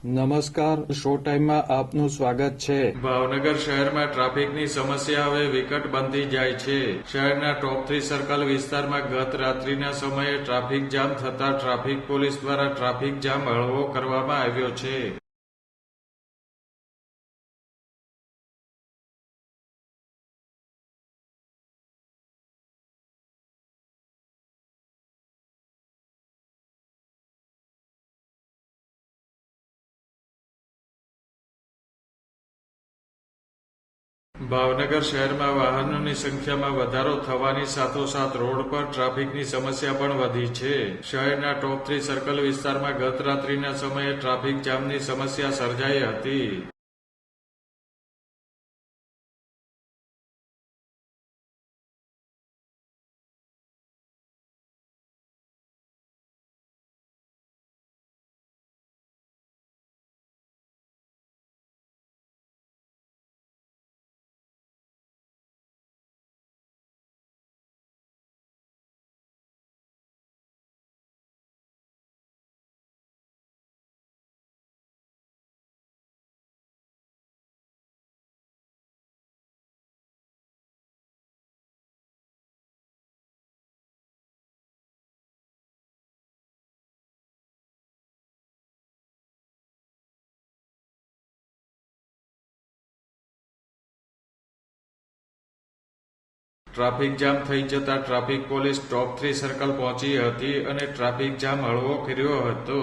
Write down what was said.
નમસ્કાર, શો ટાઈમમાં આપનું સ્વાગત છે. ભાવનગર શહેરમાં ટ્રાફિકની સમસ્યા હવે વિકટ બનતી જાય છે. શહેરના ટોપ 3 સર્કલ વિસ્તારમાં ગત રાત્રિના સમયે ટ્રાફિક જામ થતા ટ્રાફિક પોલીસ દ્વારા ટ્રાફિક જામ હળવો કરવામાં આવ્યો છે. ભાવનગર શહેરમાં વાહનોની સંખ્યામાં વધારો થવાની સાથોસાથ રોડ પર ટ્રાફિકની સમસ્યા પણ વધી છે. શહેરના ટોપ 3 સર્કલ વિસ્તારમાં ગત રાત્રિના સમયે ટ્રાફિક જામની સમસ્યા સર્જાઈ હતી. ટ્રાફિક જામ થઈ જતા ટ્રાફિક પોલીસ ટોપ 3 સર્કલ પહોંચી હતી અને ટ્રાફિક જામ હળવો કર્યો હતો.